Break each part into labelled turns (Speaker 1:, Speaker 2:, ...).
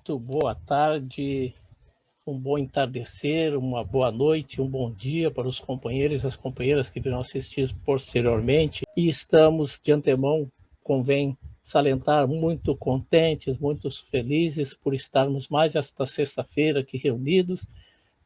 Speaker 1: Muito boa tarde, um bom entardecer, uma boa noite, um bom dia para os companheiros e as companheiras que virão assistir posteriormente. E estamos, de antemão, convém salientar, muito contentes, muito felizes por estarmos mais esta sexta-feira aqui reunidos,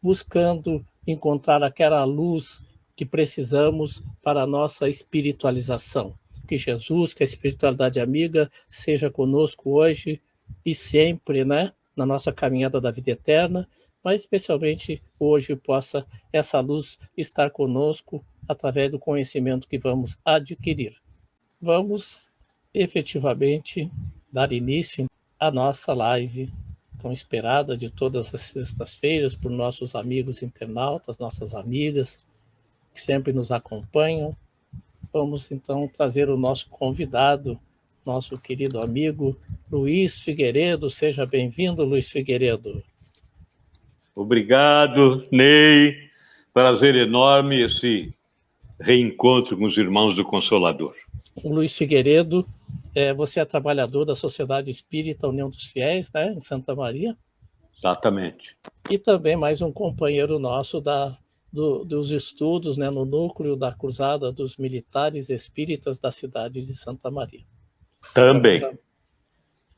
Speaker 1: buscando encontrar aquela luz que precisamos para a nossa espiritualização. Que Jesus, que a espiritualidade amiga, seja conosco hoje e sempre, né, na nossa caminhada da vida eterna, mas especialmente hoje possa essa luz estar conosco através do conhecimento que vamos adquirir. Vamos efetivamente dar início à nossa live tão esperada de todas as sextas-feiras por nossos amigos internautas, nossas amigas que sempre nos acompanham. Vamos então trazer o nosso convidado, nosso querido amigo Luiz Figueiredo. Seja bem-vindo, Luiz Figueiredo.
Speaker 2: Obrigado, Ney. Prazer enorme esse reencontro com os irmãos do Consolador.
Speaker 1: O Luiz Figueiredo, você é trabalhador da Sociedade Espírita União dos Fiéis, né, em Santa Maria.
Speaker 2: Exatamente.
Speaker 1: E também mais um companheiro nosso dos estudos, né, no núcleo da Cruzada dos Militares Espíritas da cidade de Santa Maria.
Speaker 2: Também.
Speaker 1: Então,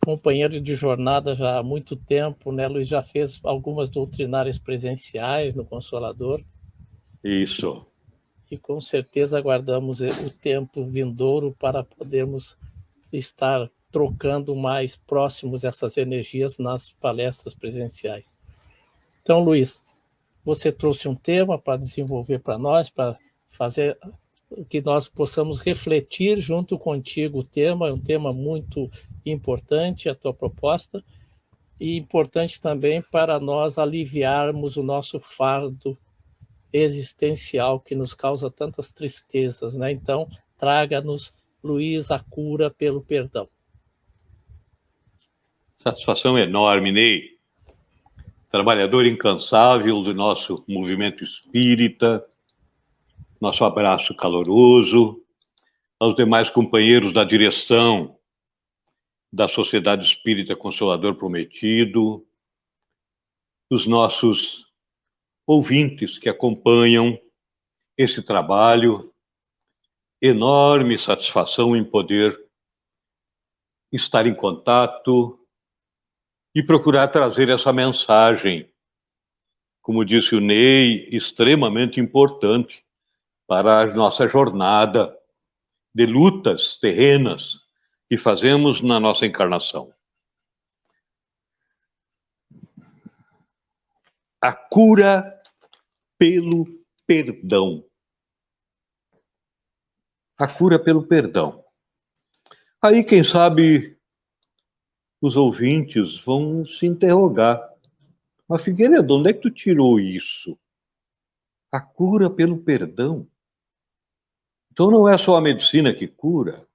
Speaker 1: companheiro de jornada já há muito tempo, né, Luiz? Já fez algumas doutrinárias presenciais no Consolador.
Speaker 2: Isso.
Speaker 1: E com certeza aguardamos o tempo vindouro para podermos estar trocando mais próximos essas energias nas palestras presenciais. Então, Luiz, você trouxe um tema para desenvolver para nós, para fazer que nós possamos refletir junto contigo o tema. É um tema muito importante, a tua proposta, e importante também para nós aliviarmos o nosso fardo existencial que nos causa tantas tristezas, né? Então, traga-nos, Luiz, a cura pelo perdão.
Speaker 2: Satisfação enorme, Ney. Trabalhador incansável do nosso movimento espírita, nosso abraço caloroso aos demais companheiros da direção da Sociedade Espírita Consolador Prometido, os nossos ouvintes que acompanham esse trabalho. Enorme satisfação em poder estar em contato e procurar trazer essa mensagem, como disse o Ney, extremamente importante para a nossa jornada de lutas terrenas que fazemos na nossa encarnação. A cura pelo perdão. A cura pelo perdão. Aí, quem sabe, os ouvintes vão se interrogar. Mas, Figueiredo, onde é que tu tirou isso? A cura pelo perdão. Então não é só a medicina que cura.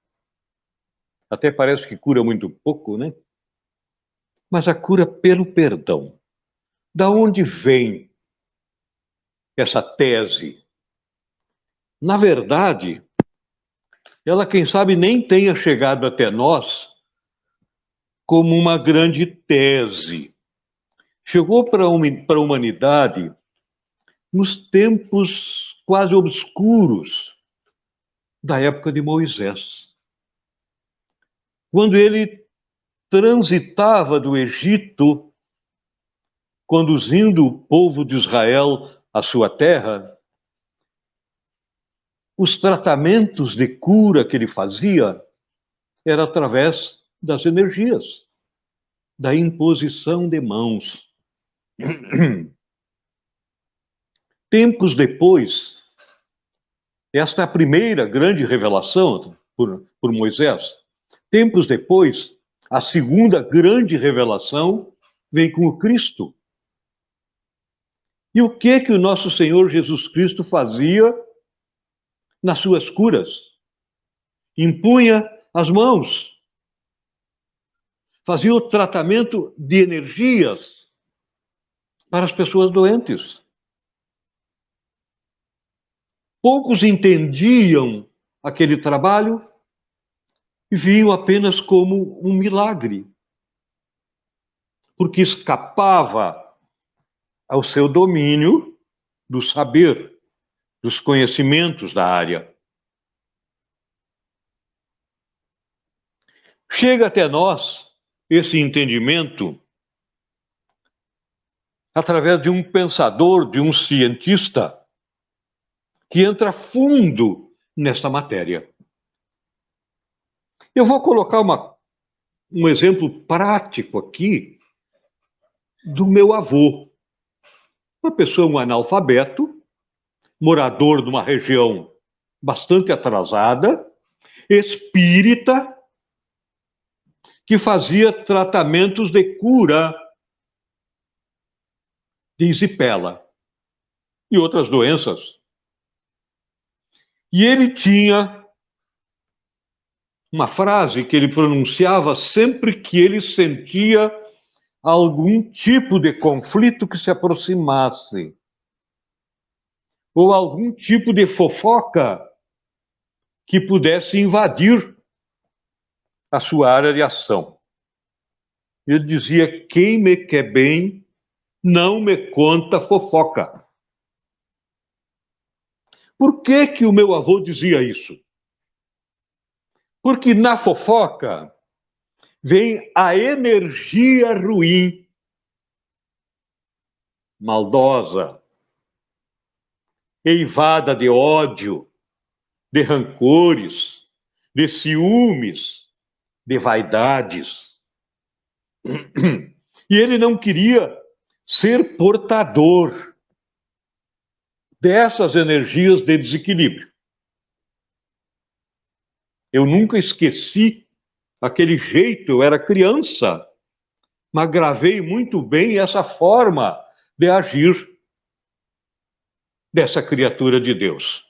Speaker 2: Até parece que cura muito pouco, né? Mas a cura pelo perdão. Da onde vem essa tese? Na verdade, ela, quem sabe, nem tenha chegado até nós como uma grande tese. Chegou para a humanidade nos tempos quase obscuros da época de Moisés. Quando ele transitava do Egito, conduzindo o povo de Israel à sua terra, os tratamentos de cura que ele fazia era através das energias, da imposição de mãos. Tempos depois, esta é a primeira grande revelação por Moisés. Tempos depois, a segunda grande revelação vem com o Cristo. E o que o nosso Senhor Jesus Cristo fazia nas suas curas? Impunha as mãos. Fazia o tratamento de energias para as pessoas doentes. Poucos entendiam aquele trabalho e viam apenas como um milagre. porque escapava ao seu domínio do saber, dos conhecimentos da área. Chega até nós esse entendimento através de um pensador, de um cientista, que entra fundo nesta matéria. Eu vou colocar um exemplo prático aqui do meu avô. Uma pessoa, um analfabeto, morador de uma região bastante atrasada, espírita, que fazia tratamentos de cura de erisipela e outras doenças. E ele tinha uma frase que ele pronunciava sempre que ele sentia algum tipo de conflito que se aproximasse, ou algum tipo de fofoca que pudesse invadir a sua área de ação. Ele dizia: quem me quer bem, não me conta fofoca. Por que que o meu avô dizia isso? Porque na fofoca vem a energia ruim, maldosa, eivada de ódio, de rancores, de ciúmes, de vaidades. E ele não queria ser portador dessas energias de desequilíbrio. Eu nunca esqueci aquele jeito, eu era criança, mas gravei muito bem essa forma de agir dessa criatura de Deus.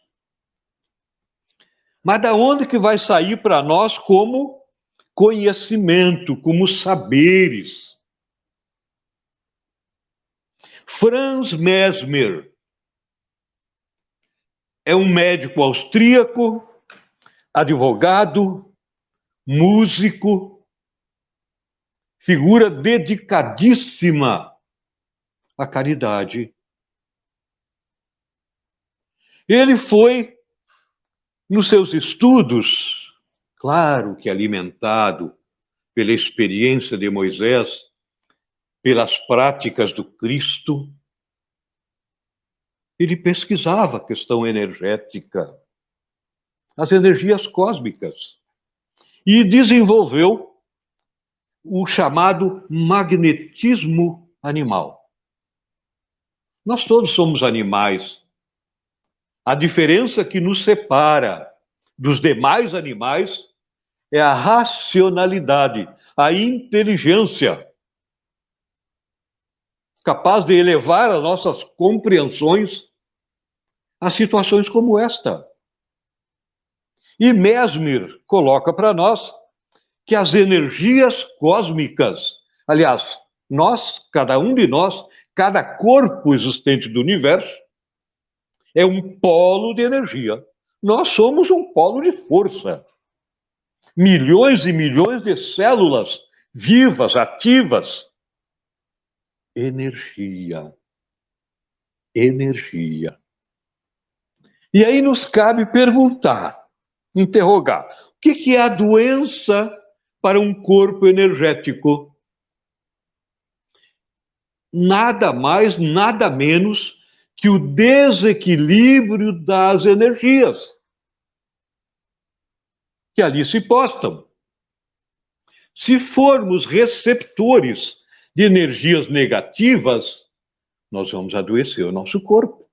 Speaker 2: Mas da onde que vai sair para nós como conhecimento, como saberes? Franz Mesmer é um médico austríaco, advogado, músico, figura dedicadíssima à caridade. Ele foi, nos seus estudos, claro que alimentado pela experiência de Moisés, pelas práticas do Cristo, ele pesquisava a questão energética, as energias cósmicas, e desenvolveu o chamado magnetismo animal. Nós todos somos animais. A diferença que nos separa dos demais animais é a racionalidade, a inteligência, capaz de elevar as nossas compreensões a situações como esta. E Mesmer coloca para nós que as energias cósmicas, aliás, nós, cada um de nós, cada corpo existente do universo, é um polo de energia. Nós somos um polo de força. Milhões e milhões de células vivas, ativas. Energia. Energia. E aí nos cabe perguntar, interrogar, o que é a doença para um corpo energético? Nada mais, nada menos que o desequilíbrio das energias que ali se postam. Se formos receptores de energias negativas, nós vamos adoecer o nosso corpo.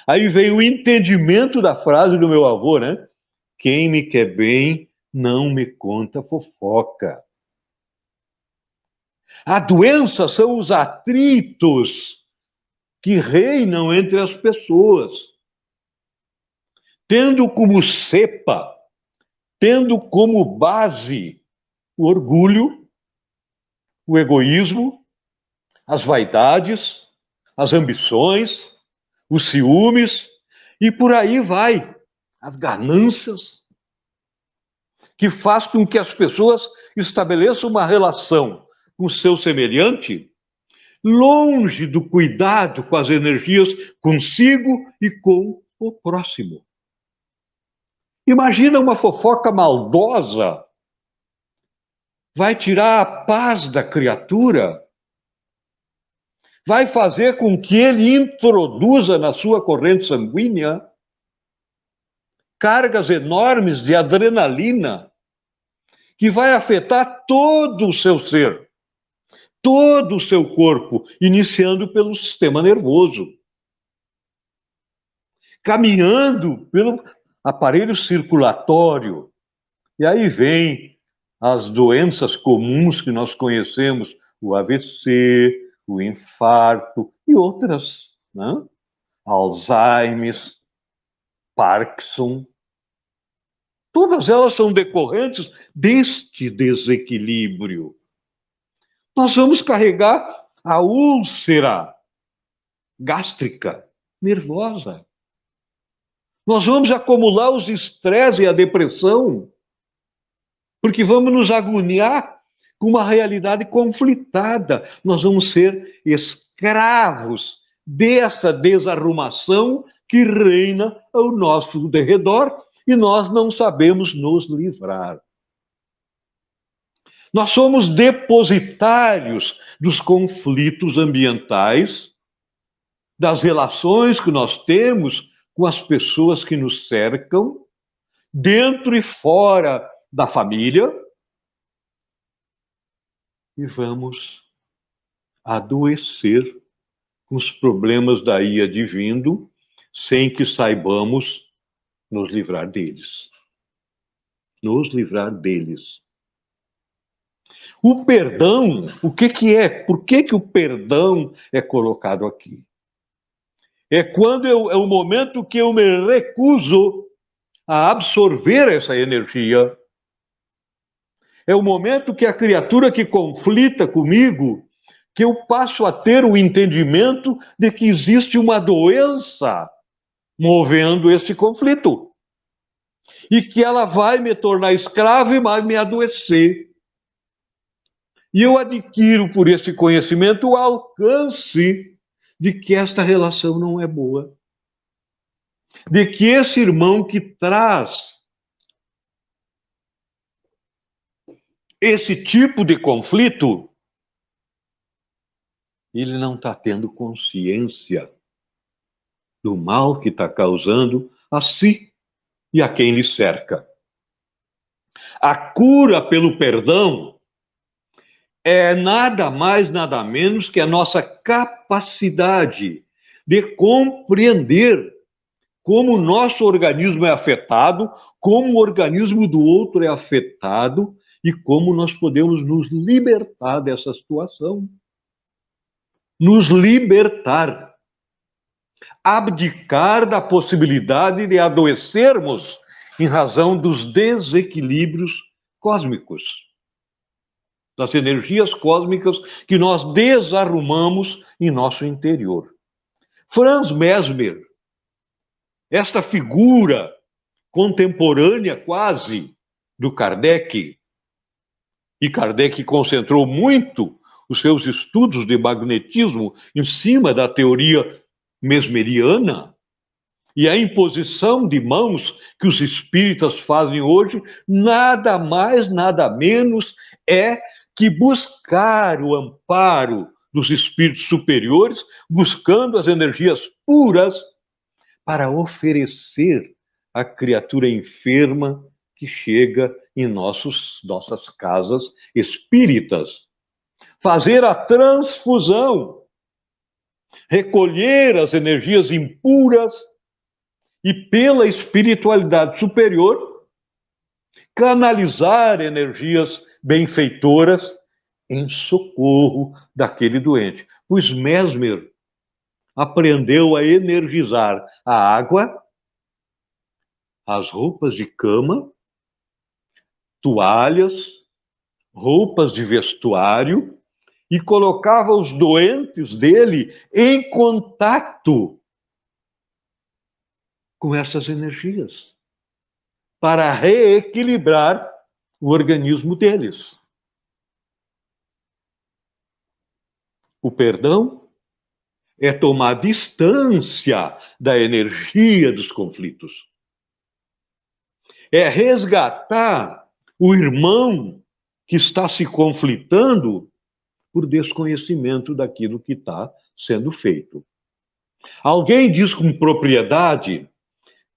Speaker 2: Aí vem o entendimento da frase do meu avô, né? Quem me quer bem, não me conta fofoca. A doença são os atritos que reinam entre as pessoas, tendo como cepa, tendo como base o orgulho, o egoísmo, as vaidades, as ambições, os ciúmes, e por aí vai, as ganâncias, que faz com que as pessoas estabeleçam uma relação com seu semelhante, longe do cuidado com as energias consigo e com o próximo. Imagina uma fofoca maldosa. Vai tirar a paz da criatura. Vai fazer com que ele introduza na sua corrente sanguínea cargas enormes de adrenalina que vai afetar todo o seu ser, todo o seu corpo, iniciando pelo sistema nervoso, caminhando pelo aparelho circulatório. E aí vem as doenças comuns que nós conhecemos, o AVC, o infarto e outras, né? Alzheimer, Parkinson. Todas elas são decorrentes deste desequilíbrio. Nós vamos carregar a úlcera gástrica, nervosa. Nós vamos acumular os estresses e a depressão, porque vamos nos agoniar com uma realidade conflitada. Nós vamos ser escravos dessa desarrumação que reina ao nosso derredor e nós não sabemos nos livrar. Nós somos depositários dos conflitos ambientais, das relações que nós temos com as pessoas que nos cercam, dentro e fora da família, e vamos adoecer com os problemas daí advindo, sem que saibamos nos livrar deles. Nos livrar deles. O perdão, o que é? Por que o perdão é colocado aqui? É quando é o momento que eu me recuso a absorver essa energia. É o momento que a criatura que conflita comigo, que eu passo a ter o entendimento de que existe uma doença movendo esse conflito. E que ela vai me tornar escravo e vai me adoecer. E eu adquiro por esse conhecimento o alcance de que esta relação não é boa. De que esse irmão que traz esse tipo de conflito, ele não está tendo consciência do mal que está causando a si e a quem lhe cerca. A cura pelo perdão é nada mais, nada menos que a nossa capacidade de compreender como o nosso organismo é afetado, como o organismo do outro é afetado e como nós podemos nos libertar dessa situação. Nos libertar. Abdicar da possibilidade de adoecermos em razão dos desequilíbrios cósmicos, das energias cósmicas que nós desarrumamos em nosso interior. Franz Mesmer, esta figura contemporânea quase do Kardec, e Kardec concentrou muito os seus estudos de magnetismo em cima da teoria mesmeriana, e a imposição de mãos que os espíritas fazem hoje, nada mais, nada menos é que buscar o amparo dos espíritos superiores, buscando as energias puras para oferecer à criatura enferma que chega em nossas casas espíritas. Fazer a transfusão, recolher as energias impuras e, pela espiritualidade superior, canalizar energias benfeitoras em socorro daquele doente. Pois Mesmer aprendeu a energizar a água, as roupas de cama, toalhas, roupas de vestuário, e colocava os doentes dele em contato com essas energias, para reequilibrar o organismo deles. O perdão é tomar distância da energia dos conflitos. É resgatar o irmão que está se conflitando por desconhecimento daquilo que está sendo feito. Alguém diz com propriedade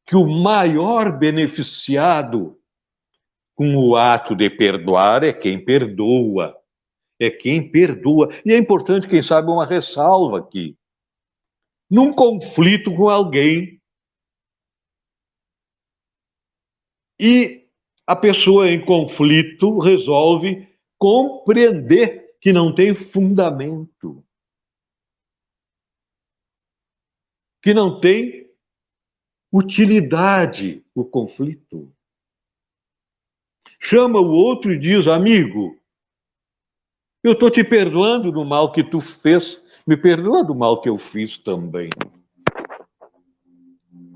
Speaker 2: que o maior beneficiado com o ato de perdoar é quem perdoa. É quem perdoa. E é importante, quem sabe, uma ressalva aqui. Num conflito com alguém, e a pessoa em conflito resolve compreender que não tem fundamento, que não tem utilidade o conflito. Chama o outro e diz: amigo, eu estou te perdoando do mal que tu fez, me perdoa do mal que eu fiz também.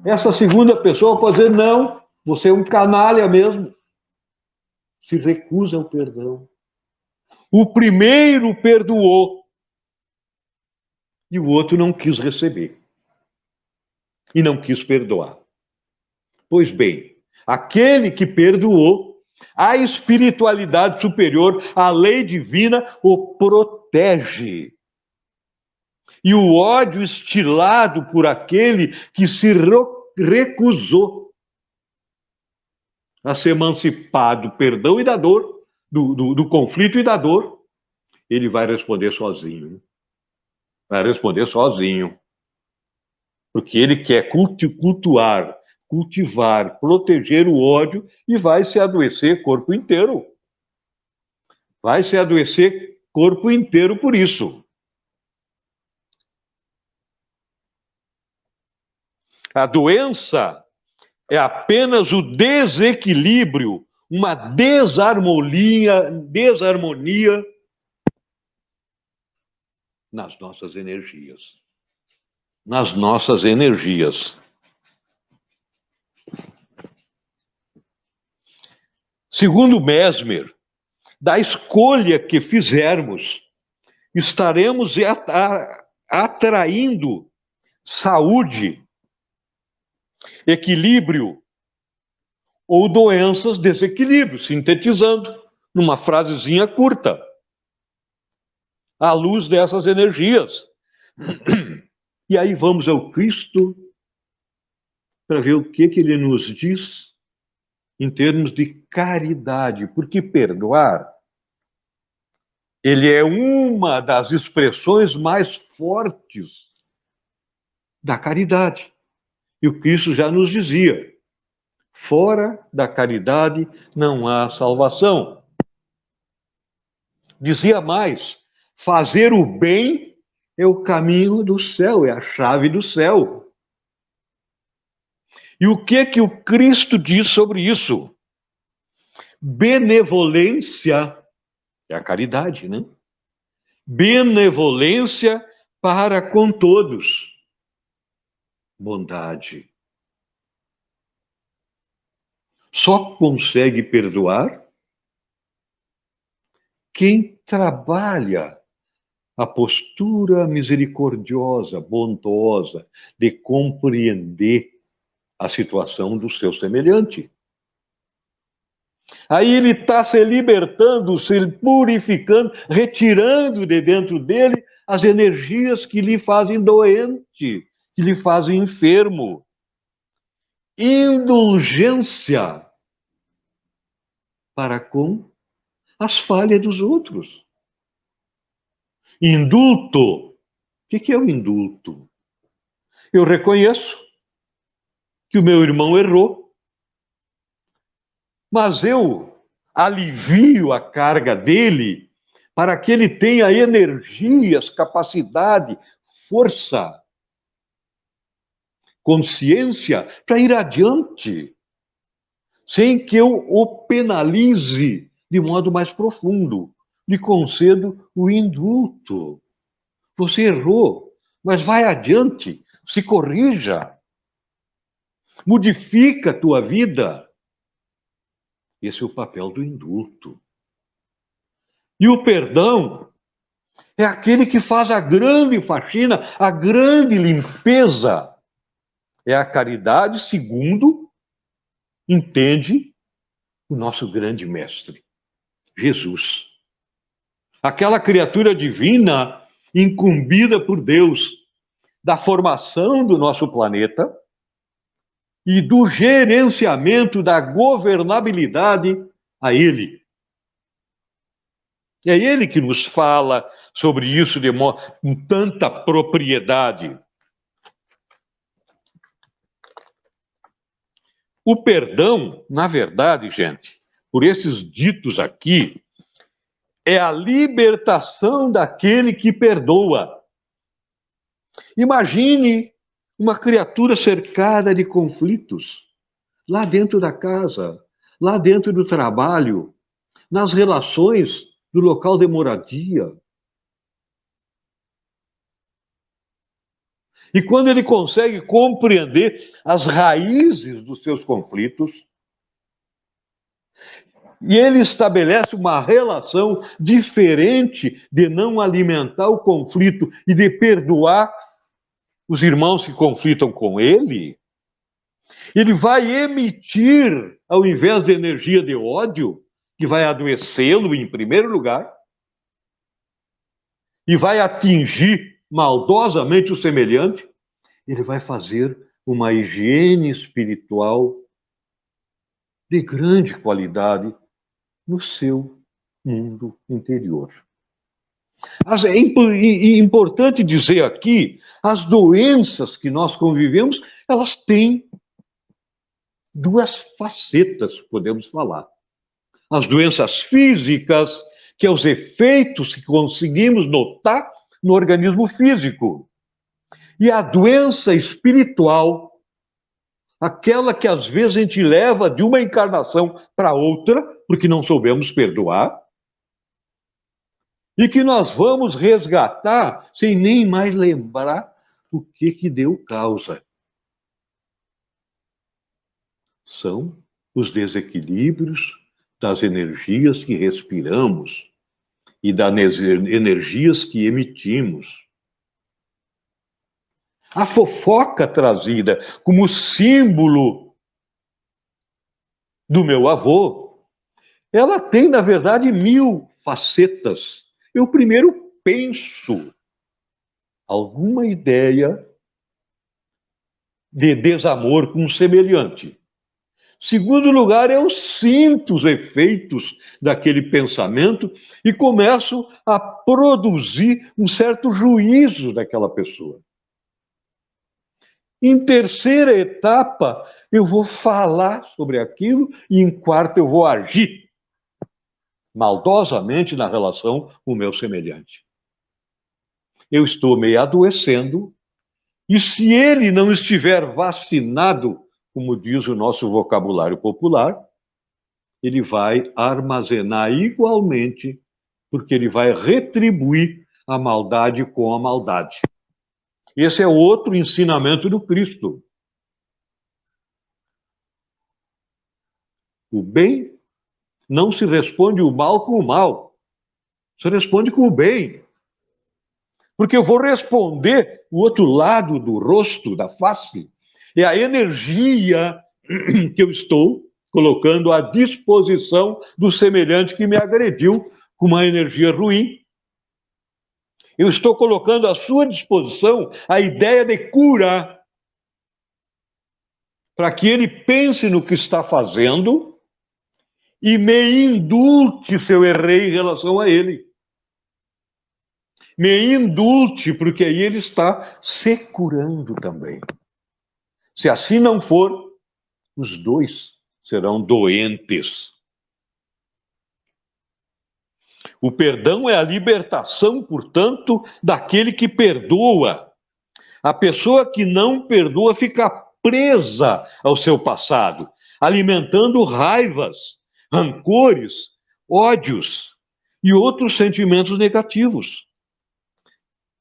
Speaker 2: Essa segunda pessoa pode dizer: não, você é um canalha mesmo. Se recusa ao perdão. O primeiro perdoou e o outro não quis receber. E não quis perdoar. Pois bem, aquele que perdoou, a espiritualidade superior, a lei divina, o protege. E o ódio estilado por aquele que se recusou a se emancipar do perdão e da dor, do conflito e da dor, ele vai responder sozinho. Vai responder sozinho. Porque ele quer cultuar, cultivar, proteger o ódio e vai se adoecer corpo inteiro. Vai se adoecer corpo inteiro por isso. A doença é apenas o desequilíbrio, uma desarmonia nas nossas energias. Nas nossas energias. Segundo Mesmer, da escolha que fizermos, estaremos atraindo saúde, equilíbrio ou doenças, desequilíbrio, sintetizando numa frasezinha curta, à luz dessas energias. E aí vamos ao Cristo para ver o que ele nos diz em termos de caridade, porque perdoar, ele é uma das expressões mais fortes da caridade. E o Cristo já nos dizia: fora da caridade não há salvação. Dizia mais: fazer o bem é o caminho do céu, é a chave do céu. E o que o Cristo diz sobre isso? Benevolência é a caridade, né? Benevolência para com todos. Bondade. Só consegue perdoar quem trabalha a postura misericordiosa, bondosa, de compreender a situação do seu semelhante. Aí ele está se libertando, se purificando, retirando de dentro dele as energias que lhe fazem doente, que lhe fazem enfermo. Indulgência para com as falhas dos outros. Indulto. O que é o indulto? Eu reconheço que o meu irmão errou, mas eu alivio a carga dele para que ele tenha energias, capacidade, força, consciência para ir adiante, sem que eu o penalize de modo mais profundo. Lhe concedo o indulto. Você errou, mas vai adiante, se corrija, modifica a tua vida. Esse é o papel do indulto. E o perdão É aquele que faz a grande faxina, a grande limpeza. É a caridade segundo entende o nosso grande mestre, Jesus. Aquela criatura divina incumbida por Deus da formação do nosso planeta e do gerenciamento da governabilidade a Ele. É Ele que nos fala sobre isso com tanta propriedade. O perdão, na verdade, gente, por esses ditos aqui, é a libertação daquele que perdoa. Imagine uma criatura cercada de conflitos, lá dentro da casa, lá dentro do trabalho, nas relações do local de moradia. E quando ele consegue compreender as raízes dos seus conflitos, e ele estabelece uma relação diferente de não alimentar o conflito e de perdoar os irmãos que conflitam com ele, ele vai emitir, ao invés de energia de ódio, que vai adoecê-lo em primeiro lugar, e vai atingir maldosamente o semelhante, ele vai fazer uma higiene espiritual de grande qualidade no seu mundo interior. É importante dizer aqui, as doenças que nós convivemos, elas têm duas facetas, podemos falar. As doenças físicas, que é os efeitos que conseguimos notar no organismo físico. E a doença espiritual, aquela que às vezes a gente leva de uma encarnação para outra, porque não soubemos perdoar, e que nós vamos resgatar sem nem mais lembrar o que deu causa. São os desequilíbrios das energias que respiramos e das energias que emitimos. A fofoca trazida como símbolo do meu avô, ela tem, na verdade, 1000 facetas. Eu primeiro penso alguma ideia de desamor com um semelhante. Segundo lugar, eu sinto os efeitos daquele pensamento e começo a produzir um certo juízo daquela pessoa. Em terceira etapa, eu vou falar sobre aquilo e em quarta eu vou agir maldosamente na relação com o meu semelhante. Eu estou meio adoecendo e se ele não estiver vacinado, como diz o nosso vocabulário popular, ele vai armazenar igualmente, porque ele vai retribuir a maldade com a maldade. Esse é outro ensinamento do Cristo. O bem não se responde o mal com o mal, se responde com o bem. Porque eu vou responder o outro lado do rosto, da face, é a energia que eu estou colocando à disposição do semelhante que me agrediu com uma energia ruim. Eu estou colocando à sua disposição a ideia de cura, para que ele pense no que está fazendo e me indulte se eu errei em relação a ele. Me indulte, porque aí ele está se curando também. Se assim não for, os dois serão doentes. O perdão é a libertação, portanto, daquele que perdoa. A pessoa que não perdoa fica presa ao seu passado, alimentando raivas, rancores, ódios e outros sentimentos negativos.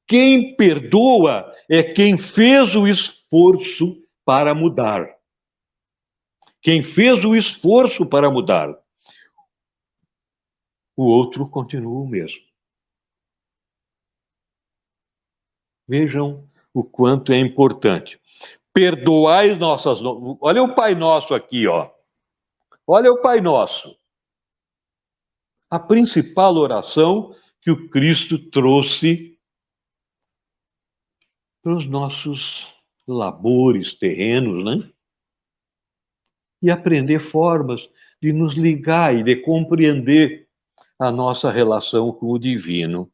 Speaker 2: Quem perdoa é quem fez o esforço para mudar. Quem fez o esforço para mudar. O outro continua o mesmo. Vejam o quanto é importante. Perdoai nossas... Olha o Pai Nosso aqui, ó. Olha o Pai Nosso. A principal oração que o Cristo trouxe para os nossos labores terrenos, né? E aprender formas de nos ligar e de compreender a nossa relação com o divino.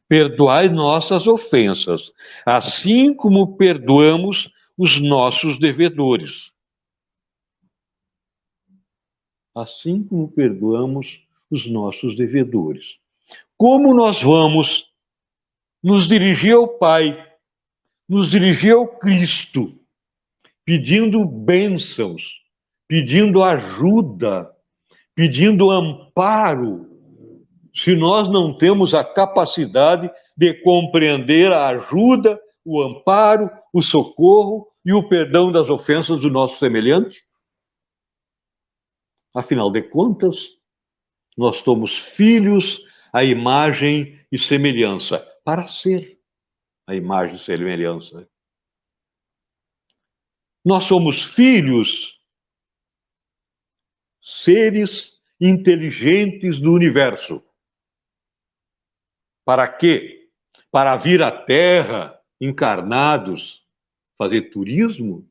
Speaker 2: Perdoai nossas ofensas, assim como perdoamos os nossos devedores. Assim como perdoamos os nossos devedores. Como nós vamos nos dirigir ao Pai, nos dirigir ao Cristo, pedindo bênçãos, pedindo ajuda, pedindo amparo, se nós não temos a capacidade de compreender a ajuda, o amparo, o socorro e o perdão das ofensas do nosso semelhante? Afinal de contas, nós somos filhos à imagem e semelhança, para ser a imagem e semelhança. Nós somos filhos, seres inteligentes do universo. Para quê? Para vir à Terra encarnados, fazer turismo,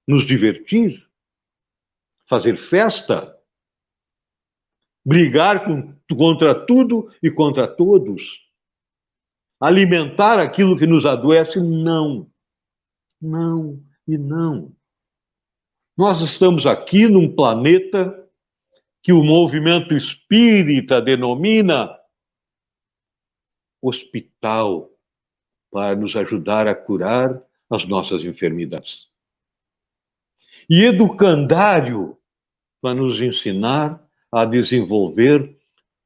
Speaker 2: nos divertir, fazer festa, brigar contra tudo e contra todos, alimentar aquilo que nos adoece? Não, não e não. Nós estamos aqui num planeta que o movimento espírita denomina hospital, para nos ajudar a curar as nossas enfermidades. E educandário, para nos ensinar a desenvolver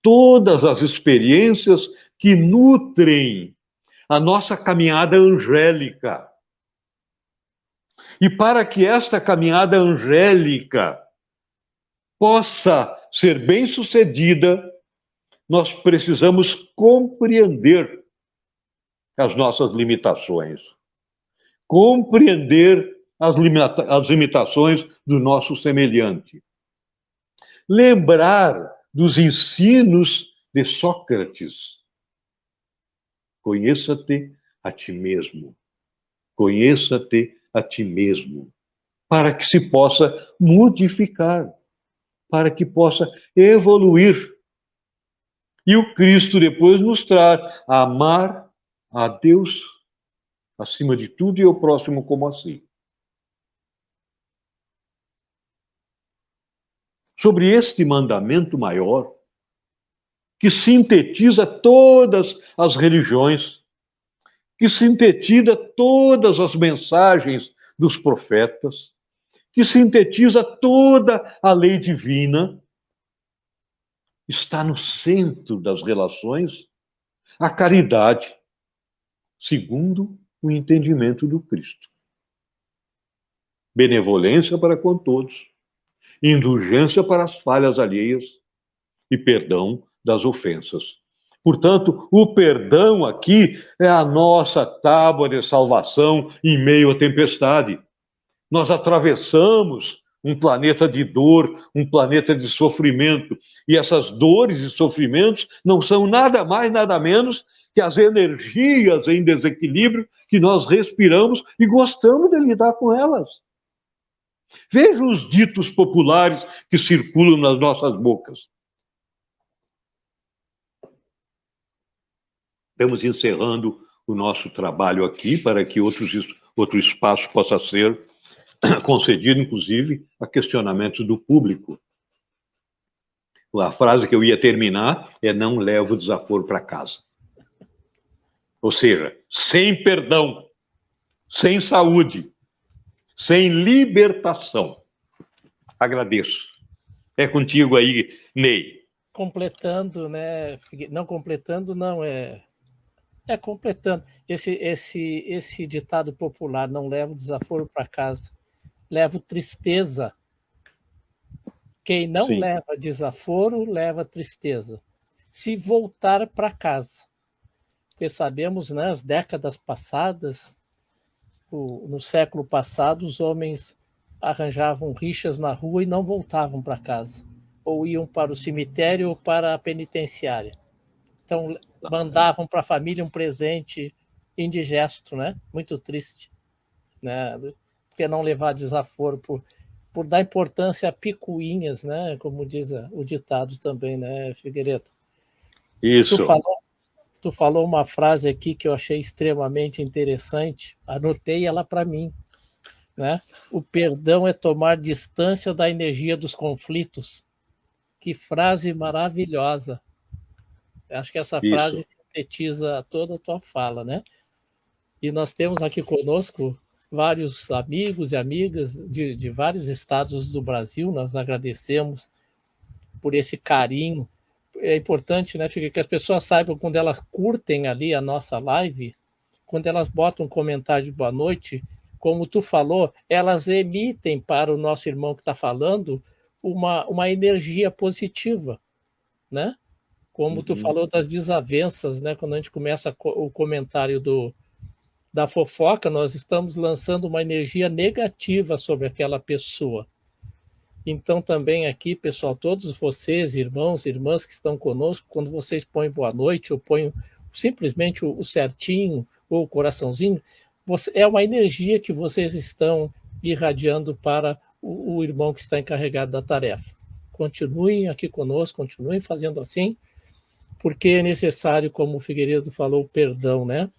Speaker 2: todas as experiências que nutrem a nossa caminhada angélica. E para que esta caminhada angélica possa ser bem-sucedida, nós precisamos compreender as nossas limitações, compreender as limitações do nosso semelhante, lembrar dos ensinos de Sócrates. Conheça-te a ti mesmo, conheça-te a ti mesmo, para que se possa modificar, para que possa evoluir. E o Cristo depois nos traz a amar a Deus acima de tudo e ao próximo como a si. Sobre este mandamento maior, que sintetiza todas as religiões, que sintetiza todas as mensagens dos profetas, que sintetiza toda a lei divina, está no centro das relações a caridade, segundo o entendimento do Cristo. Benevolência para com todos, indulgência para as falhas alheias e perdão das ofensas. Portanto, o perdão aqui é a nossa tábua de salvação em meio à tempestade. Nós atravessamos um planeta de dor, um planeta de sofrimento, e essas dores e sofrimentos não são nada mais, nada menos que as energias em desequilíbrio que nós respiramos e gostamos de lidar com elas. Vejam os ditos populares que circulam nas nossas bocas. Estamos encerrando o nosso trabalho aqui para que outro espaço possa ser concedido, inclusive, a questionamentos do público. A frase que eu ia terminar é: não leva o desaforo para casa. Ou seja, sem perdão, sem saúde, sem libertação. Agradeço. É contigo aí, Ney.
Speaker 1: Completando, né? Não completando, não, é completando. Esse ditado popular: não leva o desaforo para casa, leva tristeza. Quem não
Speaker 2: Sim.
Speaker 1: leva desaforo, leva tristeza. Se voltar para casa. porque sabemos, né, as décadas passadas, no século passado, os homens arranjavam rixas na rua e não voltavam para casa, ou iam para o cemitério ou para a penitenciária. Então, mandavam para a família um presente indigesto, né? Muito triste, né? Porque não levar desaforo por dar importância a picuinhas, né? Como diz o ditado também, né, Figueiredo?
Speaker 2: Isso.
Speaker 1: Tu falou uma frase aqui que eu achei extremamente interessante, anotei ela para mim, né? O perdão é tomar distância da energia dos conflitos. Que frase maravilhosa. Acho que essa frase sintetiza toda a tua fala, né? E nós temos aqui conosco vários amigos e amigas de vários estados do Brasil. Nós agradecemos por esse carinho. É importante, né, Fique, que as pessoas saibam, quando elas curtem ali a nossa live, quando elas botam um comentário de boa noite, como tu falou, elas emitem para o nosso irmão que está falando uma energia positiva, né? Como tu falou das desavenças, né? Quando a gente começa o comentário da fofoca, nós estamos lançando uma energia negativa sobre aquela pessoa. Então, também aqui, pessoal, todos vocês, irmãos e irmãs que estão conosco, quando vocês põem boa noite ou põem simplesmente o certinho ou o coraçãozinho, é uma energia que vocês estão irradiando para o irmão que está encarregado da tarefa. Continuem aqui conosco, continuem fazendo assim, porque é necessário, como o Figueiredo falou, o perdão, né?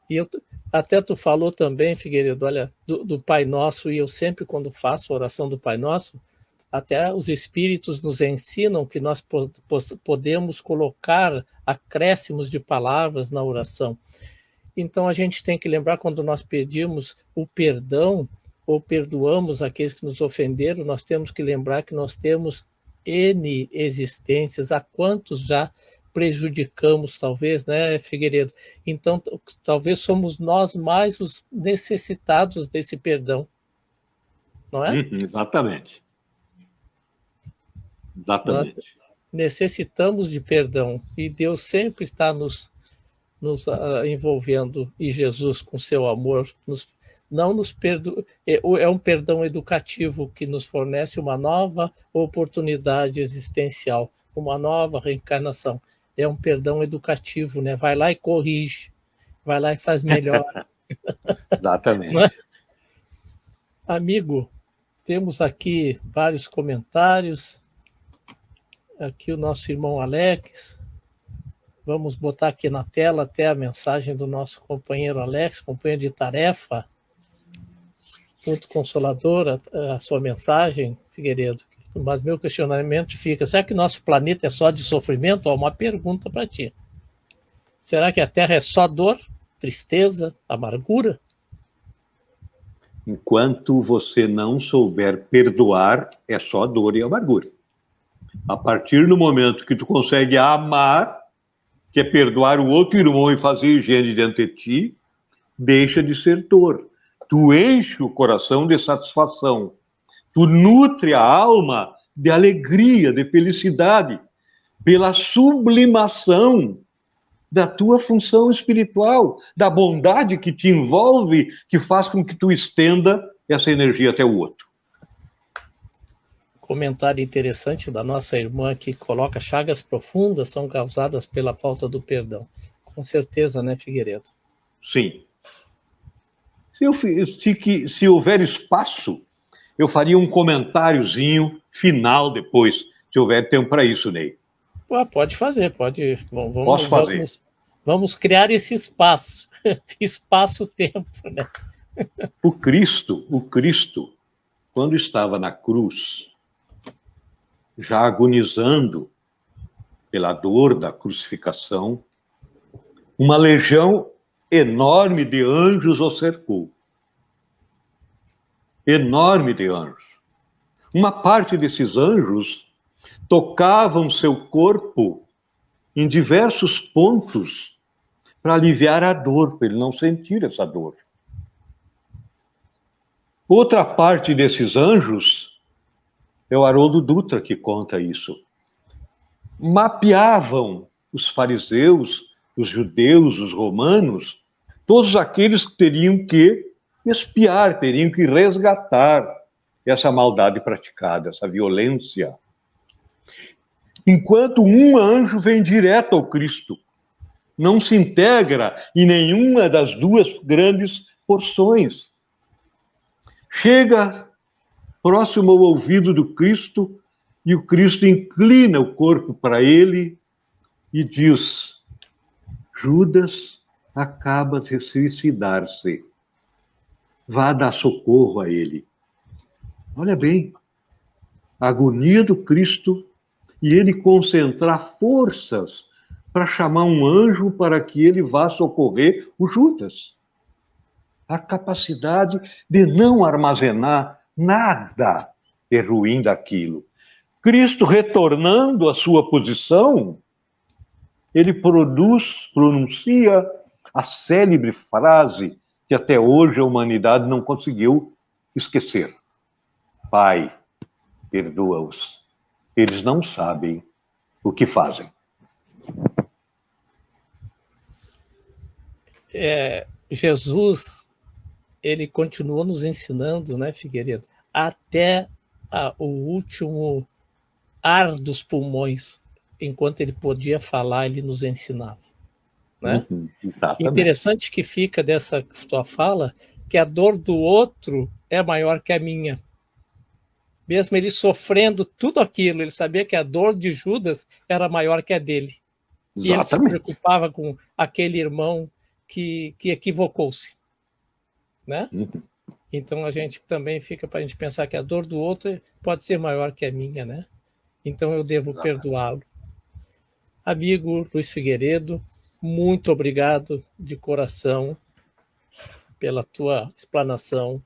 Speaker 1: E até tu falou também, Figueiredo, olha, do Pai Nosso, e eu sempre, quando faço a oração do Pai Nosso, até os Espíritos nos ensinam que nós podemos colocar acréscimos de palavras na oração. Então, a gente tem que lembrar, quando nós pedimos o perdão, ou perdoamos aqueles que nos ofenderam, nós temos que lembrar que nós temos N existências, a quantos já prejudicamos, talvez, né, Figueiredo? Então, talvez somos nós mais os necessitados desse perdão, não é?
Speaker 2: Exatamente.
Speaker 1: Nós necessitamos de perdão, e Deus sempre está nos envolvendo, e Jesus, com seu amor, não nos perdoa. É um perdão educativo que nos fornece uma nova oportunidade existencial, uma nova reencarnação. É um perdão educativo, né? Vai lá e corrige, vai lá e faz melhor.
Speaker 2: Exatamente.
Speaker 1: É? Amigo, temos aqui vários comentários. Aqui o nosso irmão Alex. Vamos botar aqui na tela até a mensagem do nosso companheiro Alex, companheiro de tarefa. Muito consoladora a sua mensagem, Figueiredo. Mas meu questionamento fica: será que nosso planeta é só de sofrimento? Ó, uma pergunta para ti. Será que a Terra é só dor, tristeza, amargura?
Speaker 2: Enquanto você não souber perdoar, é só dor e amargura. A partir do momento que tu consegue amar, que é perdoar o outro irmão e fazer higiene diante de ti, deixa de ser dor. Tu enche o coração de satisfação. Tu nutre a alma de alegria, de felicidade, pela sublimação da tua função espiritual, da bondade que te envolve, que faz com que tu estenda essa energia até o outro.
Speaker 1: Comentário interessante da nossa irmã, que coloca: chagas profundas são causadas pela falta do perdão. Com certeza, né, Figueiredo?
Speaker 2: Sim. Se houver espaço, eu faria um comentáriozinho final depois, se houver tempo para isso, Ney.
Speaker 1: Pode fazer, pode.
Speaker 2: Posso fazer.
Speaker 1: Vamos criar esse espaço. Espaço-tempo, né?
Speaker 2: O Cristo, quando estava na cruz, já agonizando pela dor da crucificação, uma legião enorme de anjos o cercou. Enorme de anjos. Uma parte desses anjos tocavam seu corpo em diversos pontos para aliviar a dor, para ele não sentir essa dor. Outra parte desses anjos, é o Haroldo Dutra que conta isso, mapeavam os fariseus, os judeus, os romanos, todos aqueles que teriam que expiar, teriam que resgatar essa maldade praticada, essa violência. Enquanto um anjo vem direto ao Cristo, não se integra em nenhuma das duas grandes porções. Chega próximo ao ouvido do Cristo e o Cristo inclina o corpo para ele e diz: Judas acaba de suicidar-se. Vá dar socorro a ele. Olha bem, a agonia do Cristo e ele concentrar forças para chamar um anjo para que ele vá socorrer o Judas. A capacidade de não armazenar nada de ruim daquilo. Cristo, retornando à sua posição, ele pronuncia a célebre frase que até hoje a humanidade não conseguiu esquecer. Pai, perdoa-os. Eles não sabem o que fazem.
Speaker 1: Jesus, ele continuou nos ensinando, né, Figueiredo, até o último ar dos pulmões, enquanto ele podia falar, ele nos ensinava. Né? Interessante que fica dessa sua fala que a dor do outro é maior que a minha. Mesmo ele sofrendo tudo aquilo, ele sabia que a dor de Judas era maior que a dele. Exatamente. E ele se preocupava com aquele irmão que equivocou-se. Né? Então a gente também fica para a gente pensar que a dor do outro pode ser maior que a minha, né? Então eu devo perdoá-lo. Amigo Luiz Figueiredo, muito obrigado de coração pela tua explanação.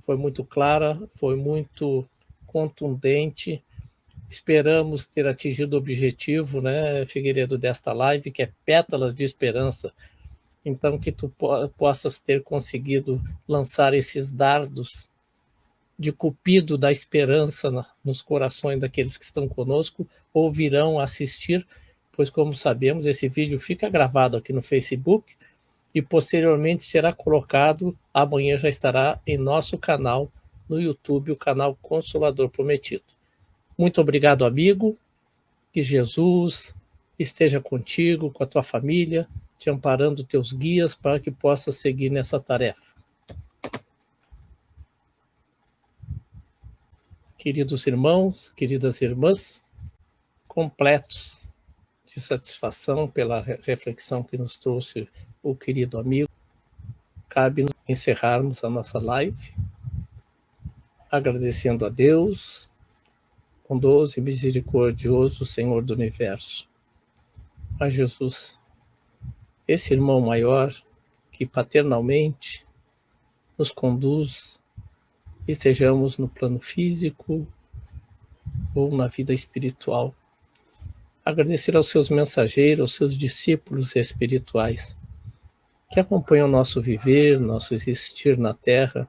Speaker 1: Foi muito clara, foi muito contundente. Esperamos ter atingido o objetivo, né, Figueiredo, desta live, que é Pétalas de Esperança. Então, que tu possas ter conseguido lançar esses dardos de cupido da esperança nos corações daqueles que estão conosco ou virão assistir, pois, como sabemos, esse vídeo fica gravado aqui no Facebook e posteriormente será colocado, amanhã já estará em nosso canal no YouTube, o canal Consolador Prometido. Muito obrigado, amigo, que Jesus esteja contigo, com a tua família, te amparando teus guias para que possas seguir nessa tarefa. Queridos irmãos, queridas irmãs, completos de satisfação pela reflexão que nos trouxe o querido amigo, cabe-nos encerrarmos a nossa live, agradecendo a Deus, bondoso e misericordioso Senhor do Universo, a Jesus, esse irmão maior que paternalmente nos conduz, estejamos no plano físico ou na vida espiritual. Agradecer aos seus mensageiros, aos seus discípulos espirituais, que acompanham nosso viver, nosso existir na Terra,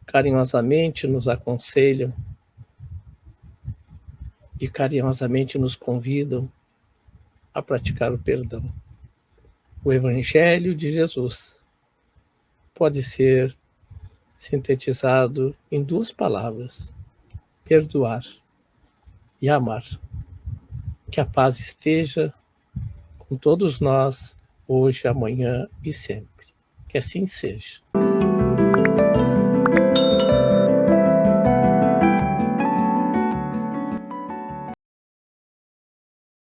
Speaker 1: carinhosamente nos aconselham e carinhosamente nos convidam a praticar o perdão. O Evangelho de Jesus pode ser sintetizado em duas palavras: perdoar e amar. Que a paz esteja com todos nós, hoje, amanhã e sempre. Que assim seja.